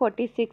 46।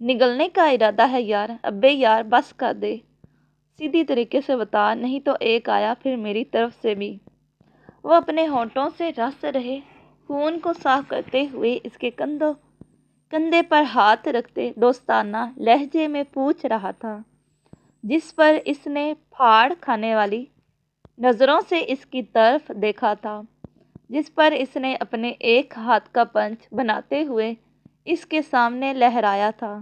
نگلنے کا ارادہ ہے یار؟ ابے یار بس کر دے، سیدھی طریقے سے بتا، نہیں تو ایک آیا پھر میری طرف سے بھی۔ وہ اپنے ہونٹوں سے رس رہے خون کو صاف کرتے ہوئے اس کے کندھے پر ہاتھ رکھتے دوستانہ لہجے میں پوچھ رہا تھا، جس پر اس نے پھاڑ کھانے والی نظروں سے اس کی طرف دیکھا تھا، جس پر اس نے اپنے ایک ہاتھ کا پنچ بناتے ہوئے اس کے سامنے لہرایا تھا،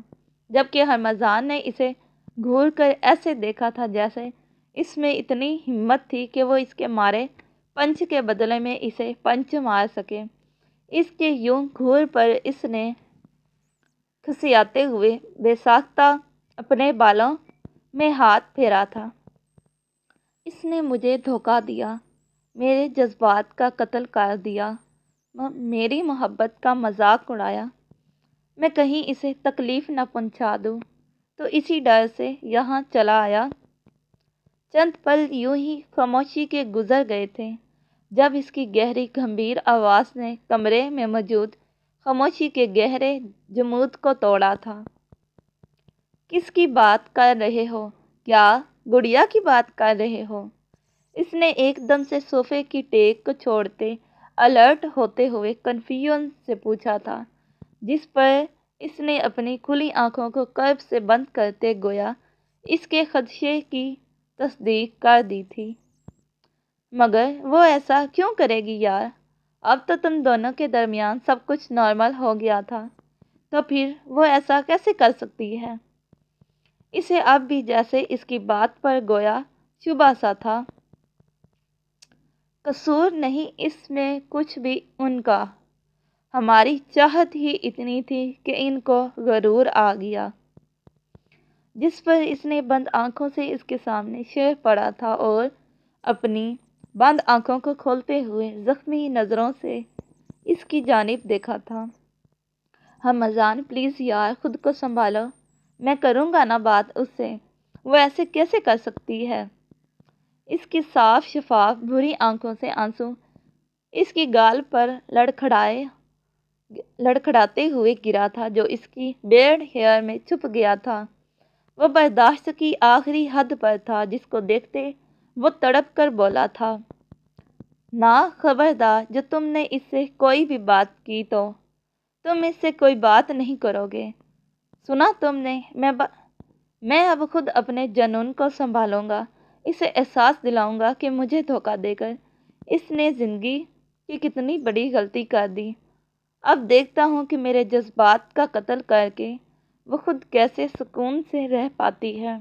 جبکہ ہرمزان نے اسے گھور کر ایسے دیکھا تھا جیسے اس میں اتنی ہمت تھی کہ وہ اس کے مارے پنچ کے بدلے میں اسے پنچ مار سکے۔ اس کے یوں گھور پر اس نے کھسیاتے ہوئے بے ساختہ اپنے بالوں میں ہاتھ پھیرا تھا۔ اس نے مجھے دھوکہ دیا، میرے جذبات کا قتل کر دیا، میری محبت کا مذاق اڑایا۔ میں کہیں اسے تکلیف نہ پہنچا دوں تو اسی ڈر سے یہاں چلا آیا۔ چند پل یوں ہی خاموشی کے گزر گئے تھے جب اس کی گہری گمبھیر آواز نے کمرے میں موجود خاموشی کے گہرے جمود کو توڑا تھا۔ کس کی بات کر رہے ہو؟ کیا گڑیا کی بات کر رہے ہو؟ اس نے ایک دم سے صوفے کی ٹیک کو چھوڑتے الرٹ ہوتے ہوئے کنفیوژن سے پوچھا تھا، جس پر اس نے اپنی کھلی آنکھوں کو کرب سے بند کرتے گویا اس کے خدشے کی تصدیق کر دی تھی۔ مگر وہ ایسا کیوں کرے گی یار؟ اب تو تم دونوں کے درمیان سب کچھ نارمل ہو گیا تھا، تو پھر وہ ایسا کیسے کر سکتی ہے؟ اسے اب بھی جیسے اس کی بات پر گویا شبہ سا تھا۔ قصور نہیں اس میں کچھ بھی ان کا، ہماری چاہت ہی اتنی تھی کہ ان کو غرور آ گیا۔ جس پر اس نے بند آنکھوں سے اس کے سامنے شیر پڑا تھا اور اپنی بند آنکھوں کو کھولتے ہوئے زخمی نظروں سے اس کی جانب دیکھا تھا۔ ہرمزان پلیز یار خود کو سنبھالو، میں کروں گا نا بات اس سے، وہ ایسے کیسے کر سکتی ہے؟ اس کی صاف شفاف بھوری آنکھوں سے آنسو اس کی گال پر لڑکھڑاتے ہوئے گرا تھا جو اس کی بیئرڈ ہیئر میں چھپ گیا تھا۔ وہ برداشت کی آخری حد پر تھا جس کو دیکھتے وہ تڑپ کر بولا تھا، نا خبردار جو تم نے اس سے کوئی بھی بات کی تو تم اس سے کوئی بات نہیں کرو گے، سنا تم نے؟ میں اب خود اپنے جنون کو سنبھالوں گا، اسے احساس دلاؤں گا کہ مجھے دھوکہ دے کر اس نے زندگی کی کتنی بڑی غلطی کر دی۔ اب دیکھتا ہوں کہ میرے جذبات کا قتل کر کے وہ خود کیسے سکون سے رہ پاتی ہے۔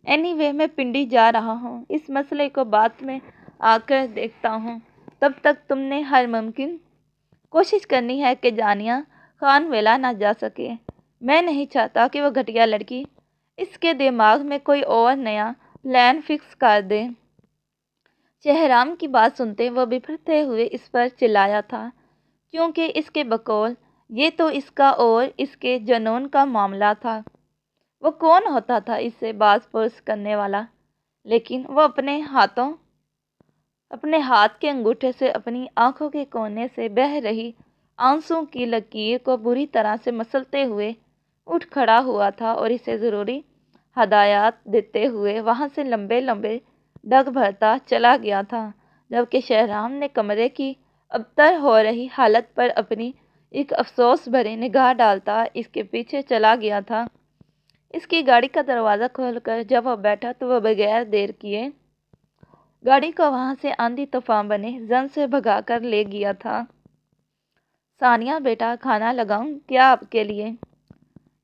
اینی وے میں پنڈی جا رہا ہوں، اس مسئلے کو بعد میں آ کر دیکھتا ہوں، تب تک تم نے ہر ممکن کوشش کرنی ہے کہ جانیہ خان ویلا نہ جا سکے۔ میں نہیں چاہتا کہ وہ گھٹیا لڑکی اس کے دماغ میں کوئی اور نیا پلان فکس کر دے۔ شہرام کی بات سنتے وہ بفرتے ہوئے اس پر چلایا تھا، کیونکہ اس کے بقول یہ تو اس کا اور اس کے جنون کا معاملہ تھا۔ وہ کون ہوتا تھا اس سے باز پرس کرنے والا؟ لیکن وہ اپنے ہاتھ کے انگوٹھے سے اپنی آنکھوں کے کونے سے بہہ رہی آنسوں کی لکیر کو بری طرح سے مسلتے ہوئے اٹھ کھڑا ہوا تھا اور اسے ضروری ہدایات دیتے ہوئے وہاں سے لمبے لمبے ڈگ بھرتا چلا گیا تھا، جبکہ شہرام نے کمرے کی ابتر ہو رہی حالت پر اپنی ایک افسوس بھری نگاہ ڈالتا اس کے پیچھے چلا گیا تھا۔ اس کی گاڑی کا دروازہ کھول کر جب وہ بیٹھا تو وہ بغیر دیر کیے گاڑی کو وہاں سے آندھی طوفان بنے زن سے بھگا کر لے گیا تھا۔ ثانیہ بیٹا کھانا لگاؤں کیا آپ کے لیے؟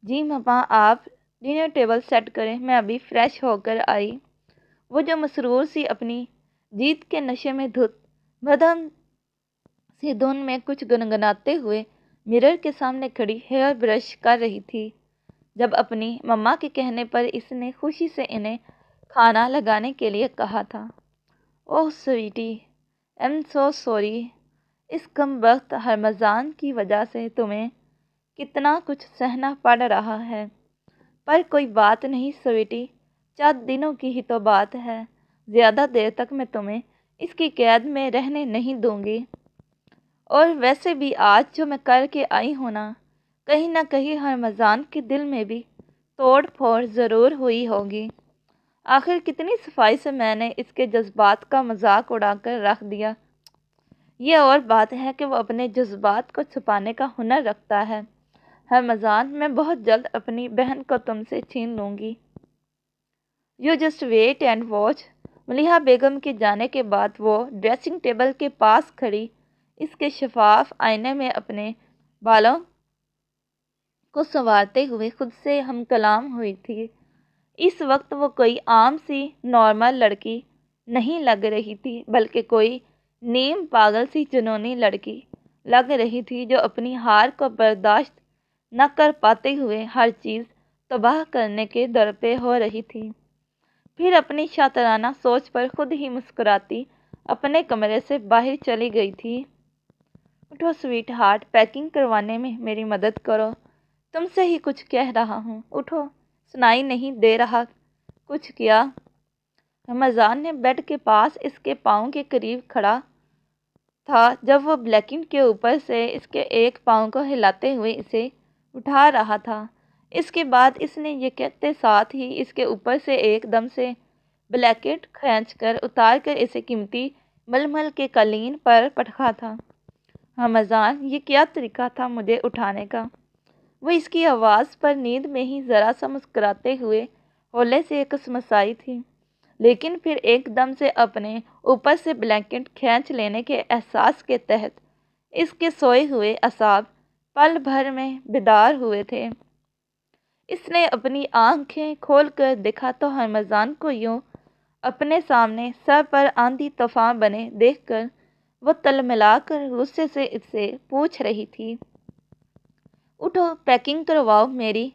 جی مما، آپ ڈنر ٹیبل سیٹ کریں، میں ابھی فریش ہو کر آئی۔ وہ جو مسرور سی اپنی جیت کے نشے میں مدھم سی دھن میں کچھ گنگناتے ہوئے مرر کے سامنے کھڑی ہیئر برش کر رہی تھی، جب اپنی مما کے کہنے پر اس نے خوشی سے انہیں کھانا لگانے کے لیے کہا تھا۔ اوہ سویٹی، ایم سو سوری، اس کم بخت ہرمزان کی وجہ سے تمہیں کتنا کچھ سہنا پڑ رہا ہے، پر کوئی بات نہیں سویٹی، چند دنوں کی ہی تو بات ہے، زیادہ دیر تک میں تمہیں اس کی قید میں رہنے نہیں دوں گی، اور ویسے بھی آج جو میں کر کے آئی ہوں نا، کہیں نہ کہیں ہرمزان کے دل میں بھی توڑ پھوڑ ضرور ہوئی ہوگی۔ آخر کتنی صفائی سے میں نے اس کے جذبات کا مذاق اڑا کر رکھ دیا۔ یہ اور بات ہے کہ وہ اپنے جذبات کو چھپانے کا ہنر رکھتا ہے۔ ہرمزان، میں بہت جلد اپنی بہن کو تم سے چھین لوں گی۔ You just wait and watch. Maliha Begum کے جانے کے بعد وہ ڈریسنگ ٹیبل کے پاس کھڑی اس کے شفاف آئینے میں اپنے بالوں کو سنوارتے ہوئے خود سے ہم کلام ہوئی تھی۔ اس وقت وہ کوئی عام سی نارمل لڑکی نہیں لگ رہی تھی، بلکہ کوئی نیم پاگل سی جنونی لڑکی لگ رہی تھی جو اپنی ہار کو برداشت نہ کر پاتے ہوئے ہر چیز تباہ کرنے کے در پہ ہو رہی تھی۔ پھر اپنی شاطرانہ سوچ پر خود ہی مسکراتی اپنے کمرے سے باہر چلی گئی تھی۔ اٹھو سویٹ ہارٹ، پیکنگ کروانے میں میری مدد کرو۔ تم سے ہی کچھ کہہ رہا ہوں، اٹھو، سنائی نہیں دے رہا کچھ کیا؟ رمضان نے بیڈ کے پاس اس کے پاؤں کے قریب کھڑا تھا جب وہ بلینکٹ کے اوپر سے اس کے ایک پاؤں کو ہلاتے ہوئے اسے اٹھا رہا تھا۔ اس کے بعد اس نے یہ کہتے ساتھ ہی اس کے اوپر سے ایک دم سے بلینکٹ کھینچ کر اتار کر اسے قیمتی ململ کے قالین پر پٹکا تھا۔ رمضان، یہ کیا طریقہ تھا مجھے اٹھانے کا؟ وہ اس کی آواز پر نیند میں ہی ذرا سا مسکراتے ہوئے ہولے سے کسمسائی تھی، لیکن پھر ایک دم سے اپنے اوپر سے بلینکٹ کھینچ لینے کے احساس کے تحت اس کے سوئے ہوئے اعصاب پل بھر میں بیدار ہوئے تھے۔ اس نے اپنی آنکھیں کھول کر دیکھا تو ہرمزان کو یوں اپنے سامنے سر پر آندھی طوفان بنے دیکھ کر وہ تلملا کر غصے سے اس سے پوچھ رہی تھی، اٹھو، پیکنگ کرواؤ میری۔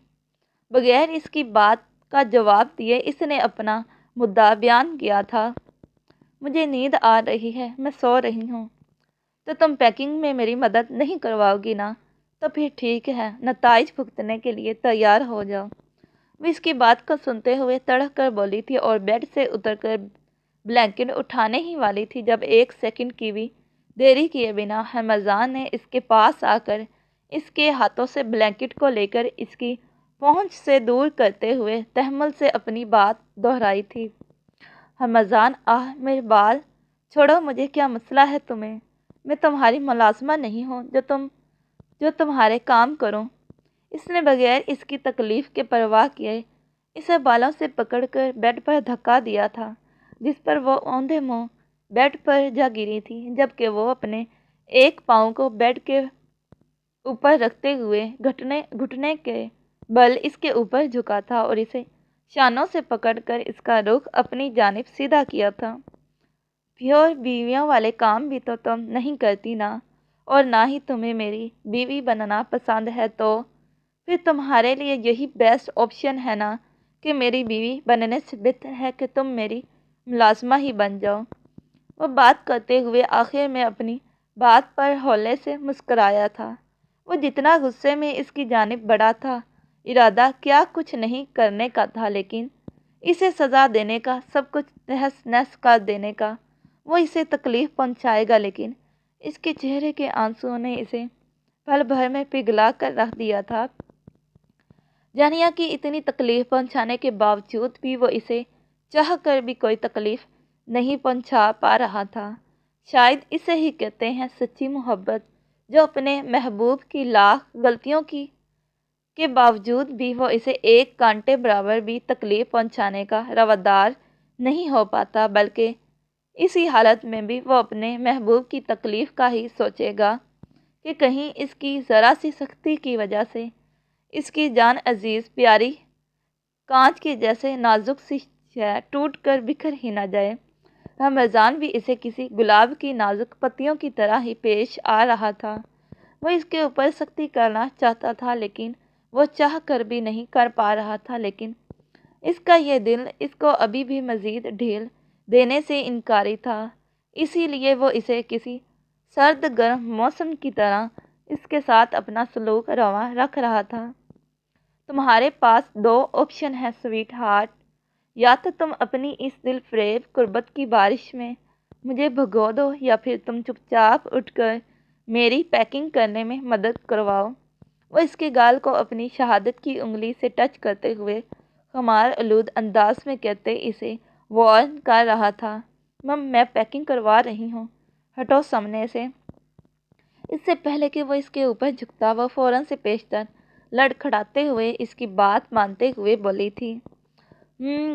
بغیر اس کی بات کا جواب دیے اس نے اپنا مدعا بیان کیا تھا، مجھے نیند آ رہی ہے، میں سو رہی ہوں۔ تو تم پیکنگ میں میری مدد نہیں کرواؤ گی نا؟ تو پھر ٹھیک ہے، نتائج بھگتنے کے لیے تیار ہو جاؤ۔ وہ اس کی بات کو سنتے ہوئے تڑک کر بولی تھی اور بیڈ سے اتر کر بلینکٹ اٹھانے ہی والی تھی جب ایک سیکنڈ کی بھی دیری کیے بنا ہرمزان نے اس کے پاس آ کر اس کے ہاتھوں سے بلینکٹ کو لے کر اس کی پہنچ سے دور کرتے ہوئے تحمل سے اپنی بات دہرائی تھی۔ ہرمزان، میرے بال چھوڑو، مجھے کیا مسئلہ ہے تمہیں؟ میں تمہاری ملازمہ نہیں ہوں جو تمہارے کام کروں۔ اس نے بغیر اس کی تکلیف کے پرواہ کیے اسے بالوں سے پکڑ کر بیڈ پر دھکا دیا تھا، جس پر وہ اوندھے منہ بیڈ پر جا گری تھی، جبکہ وہ اپنے ایک پاؤں کو بیڈ کے اوپر رکھتے ہوئے گھٹنے کے بل اس کے اوپر جھکا تھا اور اسے شانوں سے پکڑ کر اس کا رخ اپنی جانب سیدھا کیا تھا۔ پیور بیویوں والے کام بھی تو تم نہیں کرتی نا، اور نہ ہی تمہیں میری بیوی بننا پسند ہے، تو پھر تمہارے لیے یہی بیسٹ آپشن ہے نا کہ میری بیوی بننے سے بہتر ہے کہ تم میری ملازمہ ہی بن جاؤ۔ وہ بات کرتے ہوئے آخر میں اپنی بات پر ہولے سے مسکرایا تھا۔ وہ جتنا غصے میں اس کی جانب بڑھا تھا، ارادہ کیا کچھ نہیں کرنے کا تھا، لیکن اسے سزا دینے کا، سب کچھ تہس نہس کر دینے کا۔ وہ اسے تکلیف پہنچائے گا، لیکن اس کے چہرے کے آنسوؤں نے اسے پل بھر میں پگھلا کر رکھ دیا تھا۔ جانیہ کی اتنی تکلیف پہنچانے کے باوجود بھی وہ اسے چاہ کر بھی کوئی تکلیف نہیں پہنچا پا رہا تھا۔ شاید اسے ہی کہتے ہیں سچی محبت، جو اپنے محبوب کی لاکھ غلطیوں کے باوجود بھی وہ اسے ایک کانٹے برابر بھی تکلیف پہنچانے کا روادار نہیں ہو پاتا، بلکہ اسی حالت میں بھی وہ اپنے محبوب کی تکلیف کا ہی سوچے گا کہ کہیں اس کی ذرا سی سختی کی وجہ سے اس کی جان عزیز پیاری کانچ کے جیسے نازک سی شے ٹوٹ کر بکھر ہی نہ جائے۔ رمضان بھی اسے کسی گلاب کی نازک پتیوں کی طرح ہی پیش آ رہا تھا۔ وہ اس کے اوپر سختی کرنا چاہتا تھا، لیکن وہ چاہ کر بھی نہیں کر پا رہا تھا، لیکن اس کا یہ دل اس کو ابھی بھی مزید ڈھیل دینے سے انکاری تھا، اسی لیے وہ اسے کسی سرد گرم موسم کی طرح اس کے ساتھ اپنا سلوک رواں رکھ رہا تھا۔ تمہارے پاس دو آپشن ہیں سویٹ ہارٹ، یا تو تم اپنی اس دل فریب قربت کی بارش میں مجھے بھگو دو، یا پھر تم چپ چاپ اٹھ کر میری پیکنگ کرنے میں مدد کرواؤ۔ وہ اس کے گال کو اپنی شہادت کی انگلی سے ٹچ کرتے ہوئے خمار آلود انداز میں کہتے اسے وارن کر رہا تھا، مم میں پیکنگ کروا رہی ہوں، ہٹو سامنے سے۔ اس سے پہلے کہ وہ اس کے اوپر جھکتا، وہ فوراً سے پیشتر لڑکھڑاتے ہوئے اس کی بات مانتے ہوئے بولی تھی،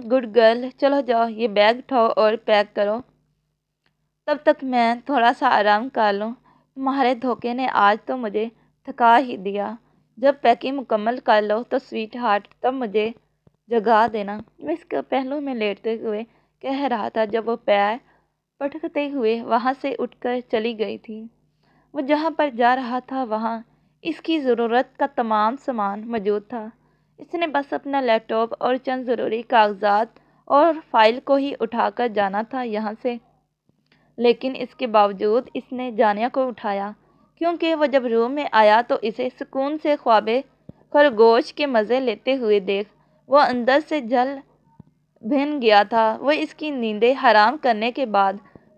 گڈ گرل، چلو جاؤ یہ بیگ اٹھاؤ اور پیک کرو، تب تک میں تھوڑا سا آرام کر لوں۔ تمہارے دھوکے نے آج تو مجھے تھکا ہی دیا، جب پیکنگ مکمل کر لو تو سویٹ ہارٹ تب مجھے جگا دینا، وہ اس کے پہلو میں لیٹتے ہوئے کہہ رہا تھا جب وہ پیر پٹکتے ہوئے وہاں سے اٹھ کر چلی گئی تھی۔ وہ جہاں پر جا رہا تھا وہاں اس کی ضرورت کا تمام سامان موجود تھا، اس نے بس اپنا لیپ ٹاپ اور چند ضروری کاغذات اور فائل کو ہی اٹھا کر جانا تھا یہاں سے، لیکن اس کے باوجود اس نے جانیہ کو اٹھایا، کیونکہ وہ جب روم میں آیا تو اسے سکون سے خواب خرگوش کے مزے لیتے ہوئے دیکھ وہ اندر سے جل بھن گیا تھا۔ وہ اس کی نیندیں حرام کرنے کے بعد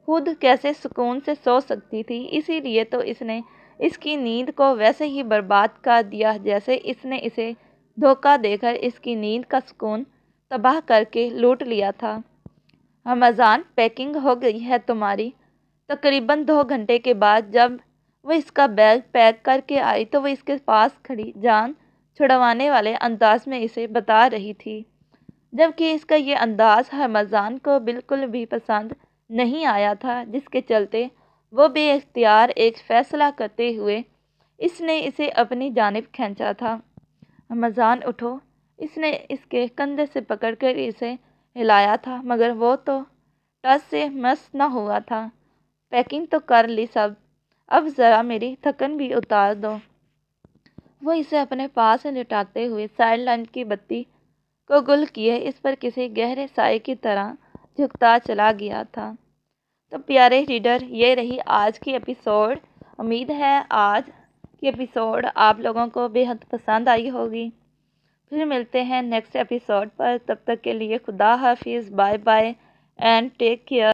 خود کیسے سکون سے سو سکتی تھی، اسی لیے تو اس نے اس کی نیند کو ویسے ہی برباد کر دیا جیسے اس نے اسے دھوکہ دے کر اس کی نیند کا سکون تباہ کر کے لوٹ لیا تھا۔ رمضان، پیکنگ ہو گئی ہے تمہاری؟ تقریباً 2 گھنٹے کے بعد جب وہ اس کا بیگ پیک کر کے آئی تو وہ اس کے پاس کھڑی جان چھڑوانے والے انداز میں اسے بتا رہی تھی، جبکہ اس کا یہ انداز رمضان کو بالکل بھی پسند نہیں آیا تھا، جس کے چلتے وہ بے اختیار ایک فیصلہ کرتے ہوئے اس نے اسے اپنی جانب کھینچا تھا۔ رمضان اٹھو، اس نے اس کے کندھے سے پکڑ کر اسے ہلایا تھا، مگر وہ تو ٹس سے مس نہ ہوا تھا۔ پیکنگ تو کر لی سب، اب ذرا میری تھکن بھی اتار دو۔ وہ اسے اپنے پاس لٹاتے ہوئے سائڈ لائٹ کی بتی کو گل کیے اس پر کسی گہرے سائے کی طرح جھکتا چلا گیا تھا۔ تو پیارے ریڈر، یہ رہی آج کی ایپیسوڈ۔ امید ہے آج کی ایپیسوڈ آپ لوگوں کو بے حد پسند آئی ہوگی۔ پھر ملتے ہیں نیکسٹ ایپیسوڈ پر، تب تک کے لیے خدا حافظ، bye bye and take care.